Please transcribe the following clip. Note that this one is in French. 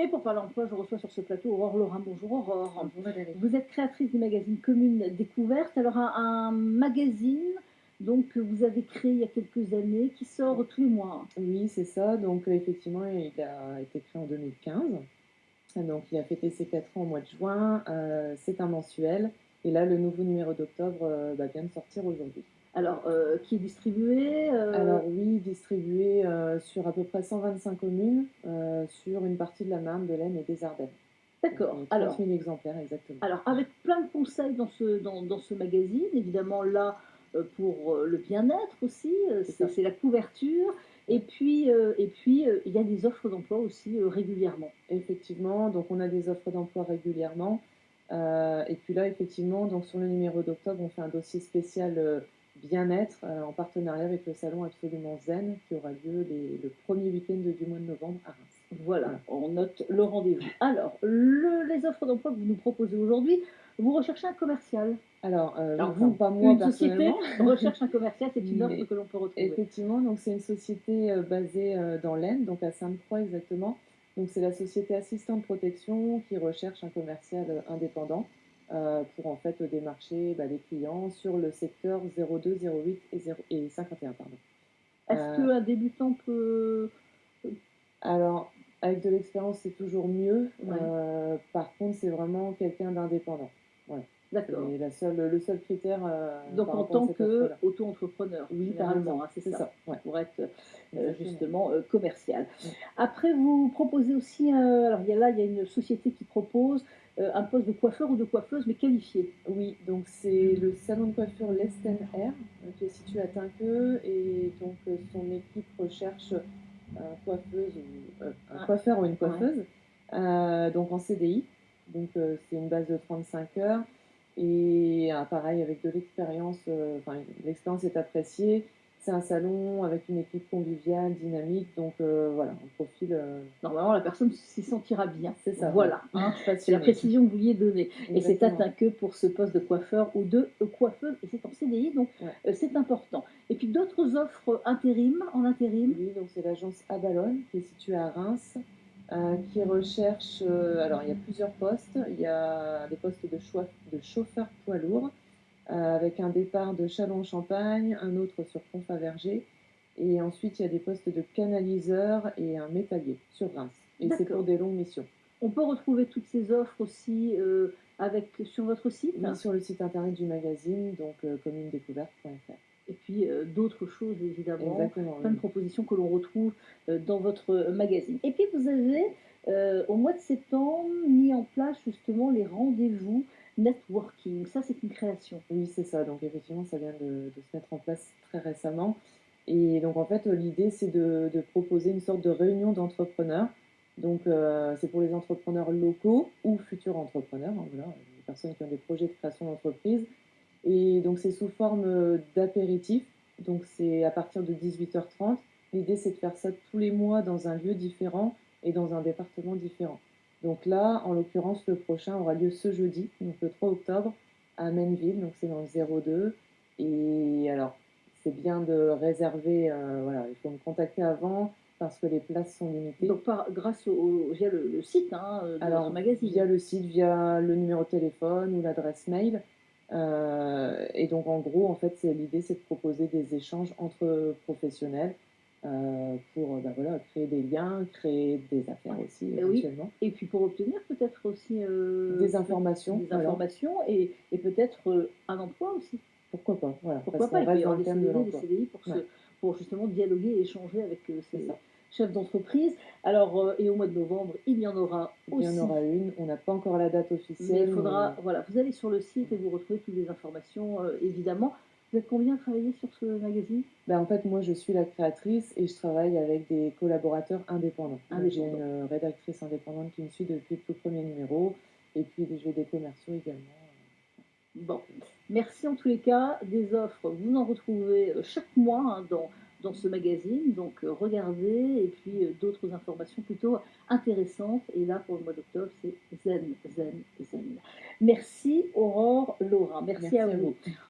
Et pour parler emploi, je reçois sur ce plateau Aurore Laurin. Bonjour Aurore. Bonjour Valérie. Vous êtes créatrice du magazine Commune Découverte. Alors un magazine donc que vous avez créé il y a quelques années qui sort tous les mois. Oui, c'est ça. Donc, effectivement, il a été créé en 2015. Donc, il a fêté ses 4 ans au mois de juin. C'est un mensuel. Et là, le nouveau numéro d'octobre vient de sortir aujourd'hui. Alors qui est distribué Alors oui, distribué sur à peu près 125 communes, sur une partie de la Marne, de l'Aisne et des Ardennes. Donc, D'accord. 30 000 exemplaires exactement. Alors avec plein de conseils dans ce magazine, évidemment là pour le bien-être aussi, C'est ça. c'est la couverture. Ouais. Et puis il y a des offres d'emploi aussi régulièrement. Effectivement, donc on a des offres d'emploi régulièrement. Et puis là, effectivement, donc sur le numéro d'octobre, on fait un dossier spécial bien-être en partenariat avec le salon Absolument Zen qui aura lieu le premier week-end du mois de novembre à Reims. Voilà, on note le rendez-vous. Alors, les offres d'emploi que vous nous proposez aujourd'hui, vous recherchez un commercial. Alors, oui, Alors enfin, vous, pas moi une société personnellement, recherche un commercial, c'est une offre mais que l'on peut retrouver. effectivement, donc c'est une société basée dans l'Aisne, donc à Sainte-Croix exactement. Donc c'est la société Assistante Protection qui recherche un commercial indépendant pour en fait démarcher les clients sur le secteur 02, 08 et 51, pardon. Est-ce Euh, qu'un débutant peut... alors, avec de l'expérience, c'est toujours mieux. Ouais, Par contre, c'est vraiment quelqu'un d'indépendant. Voilà. d'accord. C'est le seul critère Donc par en rapport à tant cette offre-là. qu'auto-entrepreneur, Oui, par généralement, exemple, hein, c'est c'est ça, ça, ouais, pour être exactement. justement commercial. Mm. Après, vous proposez aussi, alors il y a une société qui propose un poste de coiffeur ou de coiffeuse, mais qualifié. Oui, donc c'est le salon de coiffure Lesten Air qui est situé à Tinqueux et donc son équipe recherche un Ah, coiffeur ou une ouais. coiffeuse, donc en CDI. Donc c'est une base de 35 heures et pareil avec de l'expérience, l'expérience est appréciée. C'est un salon avec une équipe conviviale, dynamique, donc voilà, un profil, Normalement, la personne s'y sentira bien. c'est ça, ouais, Voilà, hein, c'est la passionné, précision que vous vouliez donner. Et c'est exactement. atteint que pour ce poste de coiffeur ou de coiffeuse, et c'est en CDI, donc Ouais. c'est important. Et puis d'autres offres intérim, en intérim. Oui, donc c'est l'agence Abalone qui est située à Reims, qui recherche. Alors, il y a plusieurs postes. Il y a des postes de chauffeur poids lourd, avec un départ de Châlons-en-Champagne, un autre sur Pont-Faverger. Et ensuite, il y a des postes de canaliseur et un métallier sur Reims. Et c'est pour D'accord. des longues missions. On peut retrouver toutes ces offres aussi sur votre site. Oui, sur le site internet du magazine, donc communedécouverte.fr. Et puis d'autres choses, évidemment, Exactement, plein de oui. propositions que l'on retrouve dans votre magazine. Et puis vous avez, au mois de septembre, mis en place justement les rendez-vous networking. Ça, c'est une création. Oui, c'est ça. Donc effectivement, ça vient de se mettre en place très récemment. Et donc en fait, l'idée, c'est de proposer une sorte de réunion d'entrepreneurs. Donc c'est pour les entrepreneurs locaux ou futurs entrepreneurs, hein, voilà, les personnes qui ont des projets de création d'entreprise. Et donc c'est sous forme d'apéritif. Donc c'est à partir de 18h30. L'idée, c'est de faire ça tous les mois dans un lieu différent et dans un département différent. Donc là, en l'occurrence, le prochain aura lieu ce jeudi, donc le 3 octobre, à Mainville, donc c'est dans le 02. Et alors, c'est bien de réserver, voilà, il faut me contacter avant parce que les places sont limitées. Donc grâce via le site hein, de votre Alors, magazine. via le site, via le numéro de téléphone ou l'adresse mail. Et donc, en gros, en fait, l'idée, c'est de proposer des échanges entre professionnels pour voilà, créer des liens, créer des affaires Ouais. aussi, Ben oui. éventuellement. Et puis pour obtenir peut-être aussi Des informations, des voilà. informations et peut-être un emploi aussi. Pourquoi pas, voilà, parce Pourquoi pas? qu'on Il peut y reste dans avoir le des thème de CDD, des l'emploi. CDI Ouais, pour justement dialoguer et échanger avec c'est ces ça. chefs d'entreprise. Alors, et au mois de novembre, il y en aura Il y en aussi. aura une, on n'a pas encore la date Mais il officielle, mais faudra, voilà, vous allez sur le site et vous retrouvez toutes les informations, évidemment. Vous êtes combien à travailler sur ce magazine? en fait, moi, je suis la créatrice et je travaille avec des collaborateurs indépendants. Donc, j'ai Indépendant. une rédactrice indépendante qui me suit depuis le tout premier numéro et puis j'ai des commerciaux également. Bon, merci en tous les cas. Des offres, vous en retrouvez chaque mois hein, dans ce magazine. Donc regardez et puis d'autres informations plutôt intéressantes. Et là, pour le mois d'octobre, c'est zen, zen, zen. Merci Aurore Laura. Merci à Merci à vous. vous.